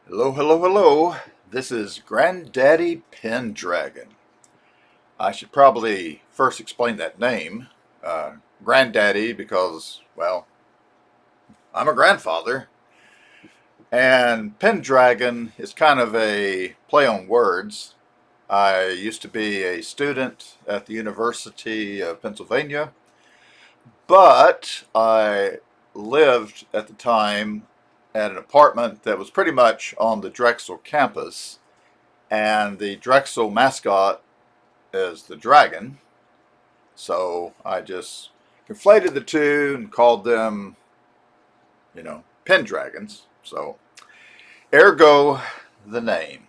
Hello, hello, hello. This is Granddaddy Pendragon. I should probably first explain that name. Uh, Granddaddy because, well, I'm a grandfather. And Pendragon is kind of a play on words. I used to be a student at the University of Pennsylvania, but I lived at the time at an apartment that was pretty much on the Drexel campus, and the Drexel mascot is the dragon. So I just conflated the two and called them, Pendragons. So, ergo, the name.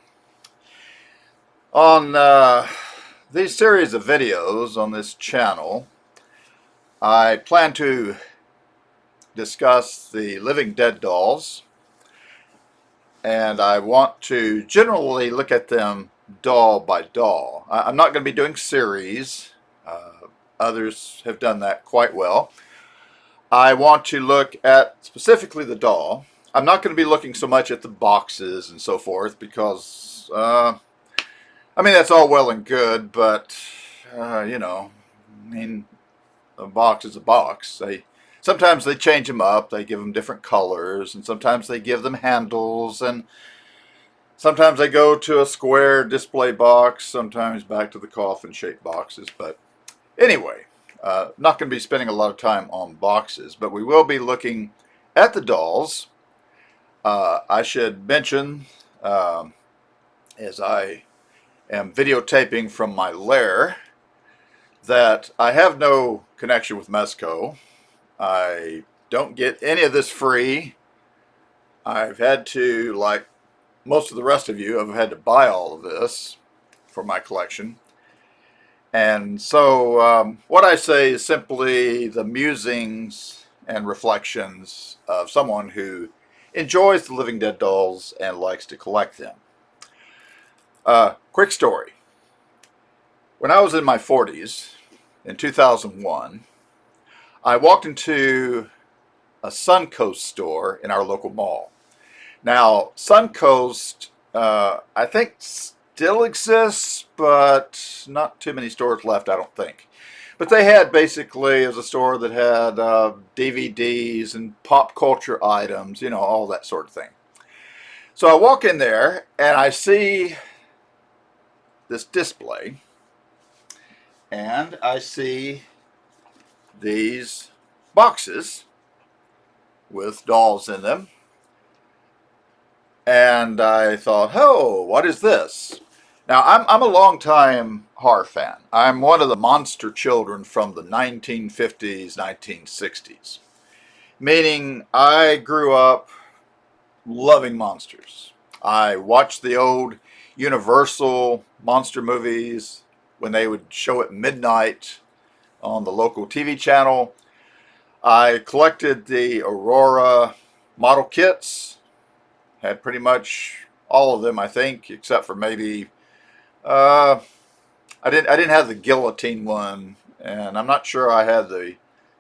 On these series of videos on this channel, I plan to discuss the living dead dolls, and I want to generally look at them doll by doll. I'm not going to be doing series. Others have done that quite well. I want to look at specifically the doll. I'm not going to be looking so much at the boxes and so forth because, that's all well and good, but, a box is a box. Sometimes they change them up. They give them different colors, and sometimes they give them handles, and sometimes they go to a square display box, sometimes back to the coffin-shaped boxes. But anyway, not going to be spending a lot of time on boxes, but we will be looking at the dolls. I should mention, as I am videotaping from my lair, that I have no connection with Mesco. I don't get any of this free. I've had to, like most of the rest of you, I've had to buy all of this for my collection. And so what I say is simply the musings and reflections of someone who enjoys the living dead dolls and likes to collect them. Quick story. When I was in my 40s, in 2001, I walked into a Suncoast store in our local mall. Now, Suncoast, I think, still exists, but not too many stores left, I don't think. But they had basically, it was a store that had DVDs and pop culture items, all that sort of thing. So I walk in there and I see this display, and I see these boxes with dolls in them. And I thought, oh, what is this? Now, I'm a longtime horror fan. I'm one of the monster children from the 1950s, 1960s. Meaning, I grew up loving monsters. I watched the old Universal monster movies when they would show at midnight on the local TV channel. I collected the Aurora model kits. Had pretty much all of them, I think, except for maybe I didn't have the guillotine one, and I'm not sure I had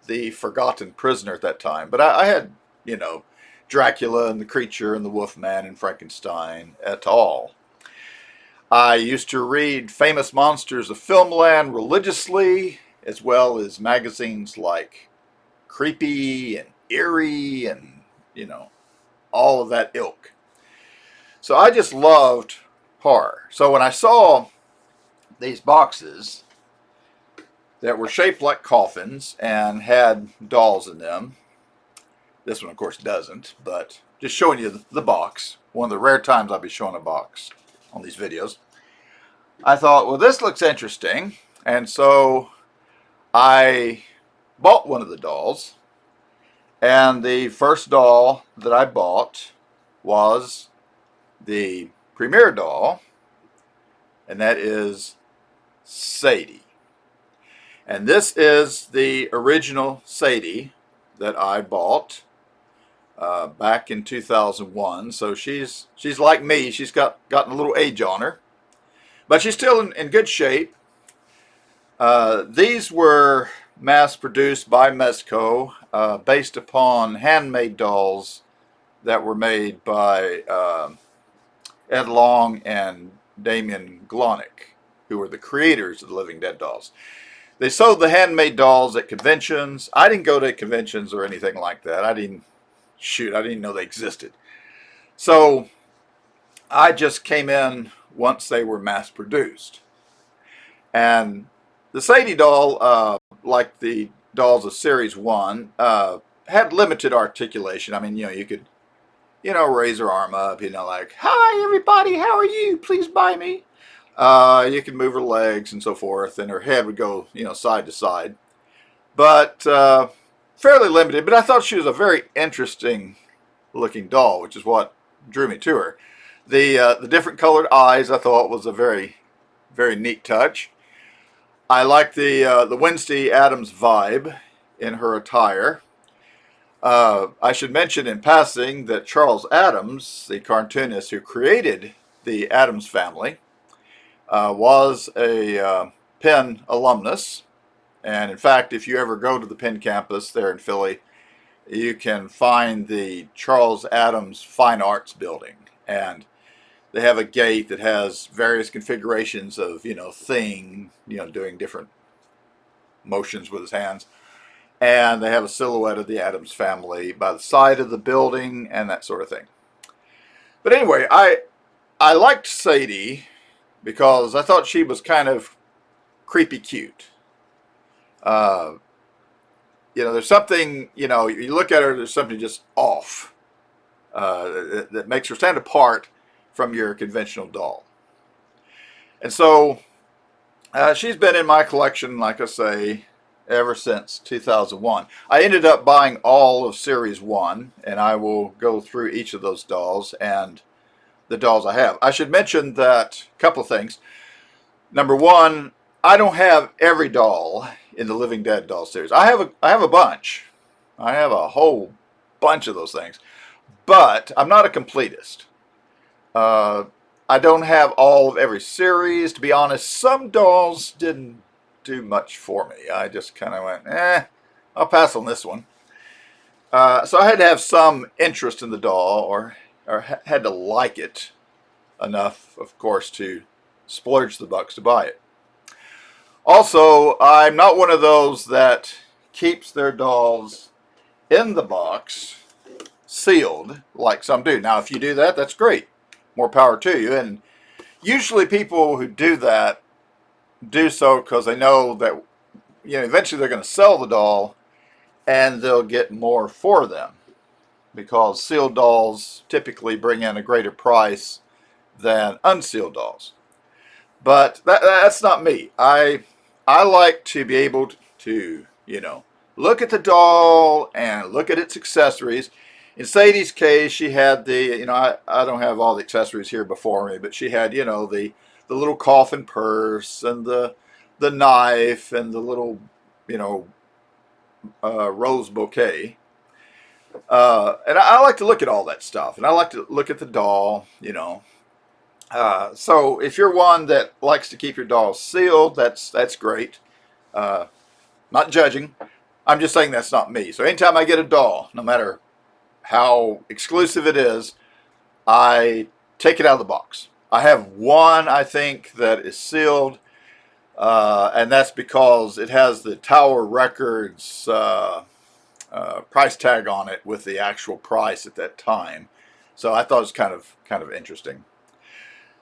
the forgotten prisoner at that time. But I had, Dracula and the Creature and the Wolfman and Frankenstein et al. I used to read Famous Monsters of Filmland religiously, as well as magazines like Creepy and Eerie and, all of that ilk. So I just loved horror. So when I saw these boxes that were shaped like coffins and had dolls in them, this one, of course, doesn't, but just showing you the box, one of the rare times I'll be showing a box on these videos, I thought, well, this looks interesting. And so I bought one of the dolls. And the first doll that I bought was the premier doll, and that is Sadie. And this is the original Sadie that I bought back in 2001. So she's like me. She's gotten a little age on her, but she's still in good shape. These were mass produced by Mesco, based upon handmade dolls that were made by Ed Long and Damien Glonick, who were the creators of the Living Dead dolls. They sold the handmade dolls at conventions. I didn't go to conventions or anything like that. I didn't know they existed. So I just came in once they were mass produced. And the Sadie doll, like the dolls of Series 1, had limited articulation. I mean, you could, raise her arm up, like, hi, everybody, how are you? Please buy me. You could move her legs and so forth, and her head would go, side to side. But fairly limited. But I thought she was a very interesting looking doll, which is what drew me to her. The different colored eyes I thought was a very, very neat touch. I like the Wednesday Addams vibe in her attire. I should mention in passing that Charles Addams, the cartoonist who created the Addams family, was a Penn alumnus. And in fact, if you ever go to the Penn campus there in Philly, you can find the Charles Addams Fine Arts Building. And they have a gate that has various configurations of, Thing, doing different motions with his hands. And they have a silhouette of the Addams family by the side of the building and that sort of thing. But anyway, I liked Sadie because I thought she was kind of creepy cute. Uh, there's something, you look at her, there's something just off that makes her stand apart from your conventional doll. And so she's been in my collection, like I say, ever since 2001. I ended up buying all of Series 1, and I will go through each of those dolls and the dolls I have. I should mention that a couple of things. Number one, I don't have every doll in the Living Dead doll series. I have a bunch. I have a whole bunch of those things. But I'm not a completist. I don't have all of every series. To be honest, some dolls didn't do much for me. I just kind of went, I'll pass on this one. So I had to have some interest in the doll, or had to like it enough, of course, to splurge the bucks to buy it. Also, I'm not one of those that keeps their dolls in the box sealed like some do. Now, if you do that, that's great. More power to you. And usually people who do that do so because they know that eventually they're going to sell the doll and they'll get more for them, because sealed dolls typically bring in a greater price than unsealed dolls. But that's not me. I like to be able to look at the doll and look at its accessories. In Sadie's case, she had I don't have all the accessories here before me, but she had, the little coffin purse and the knife and the little, rose bouquet. And I like to look at all that stuff, and I like to look at the doll, So if you're one that likes to keep your dolls sealed, that's great. Not judging. I'm just saying that's not me. So anytime I get a doll, no matter how exclusive it is, I take it out of the box. I have one, I think, that is sealed, and that's because it has the Tower Records price tag on it with the actual price at that time. So I thought it was kind of interesting.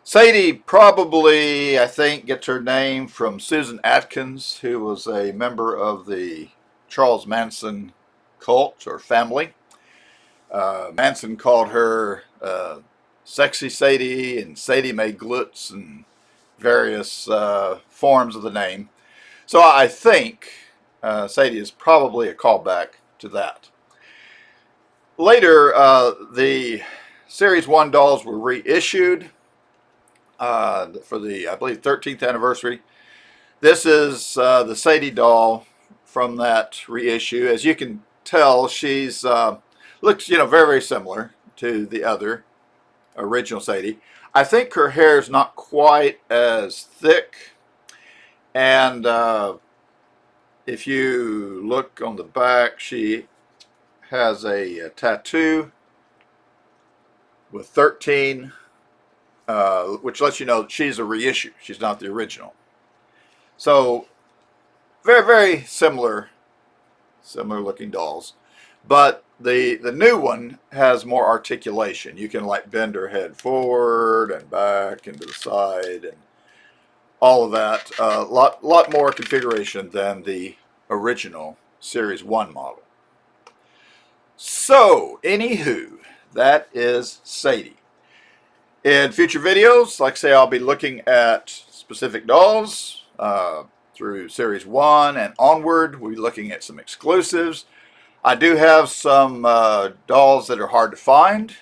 Sadie probably, I think, gets her name from Susan Atkins, who was a member of the Charles Manson cult or family. Manson called her Sexy Sadie and Sadie Mae Glutz and various forms of the name. So I think Sadie is probably a callback to that. Later, the Series 1 dolls were reissued for the, I believe, 13th anniversary. This is the Sadie doll from that reissue. As you can tell, she's looks, very, very similar to the other original Sadie. I think her hair is not quite as thick, and if you look on the back, she has a tattoo with 13 which lets you know that she's a reissue. She's not the original. So very, very similar looking dolls. But the new one has more articulation. You can like bend her head forward and back and to the side and all of that. Lot more configuration than the original Series 1 model. So, anywho, that is Sadie. In future videos, like I say, I'll be looking at specific dolls through Series 1 and onward. We'll be looking at some exclusives. I do have some dolls that are hard to find,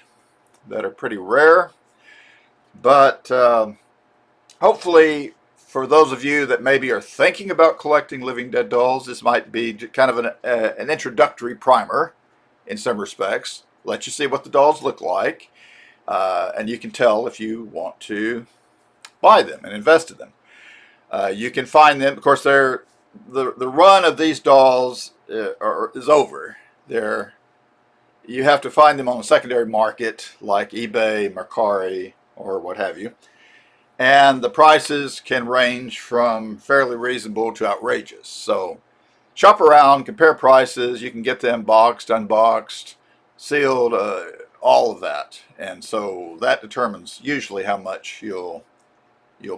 that are pretty rare. But hopefully, for those of you that maybe are thinking about collecting Living Dead dolls, this might be kind of an introductory primer in some respects. Let you see what the dolls look like. And you can tell if you want to buy them and invest in them. You can find them, of course, the run of these dolls is over. You have to find them on the secondary market like eBay, Mercari, or what have you. And the prices can range from fairly reasonable to outrageous. So shop around, compare prices. You can get them boxed, unboxed, sealed, all of that. And so that determines usually how much you'll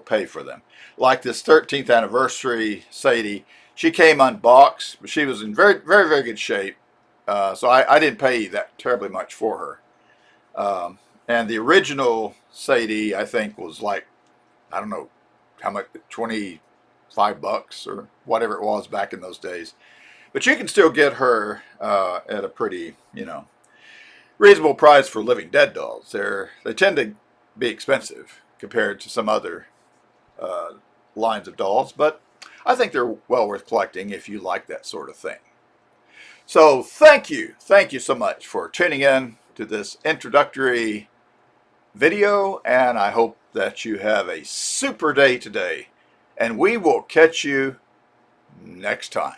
pay for them. Like this 13th anniversary Sadie, she came unboxed, but she was in very, very, very good shape. So I didn't pay that terribly much for her. And the original Sadie, I think, was like, I don't know how much, $25 or whatever it was back in those days. But you can still get her at a pretty, reasonable price for Living Dead dolls. They tend to be expensive compared to some other lines of dolls, but I think they're well worth collecting if you like that sort of thing. So thank you so much for tuning in to this introductory video, and I hope that you have a super day today, and we will catch you next time.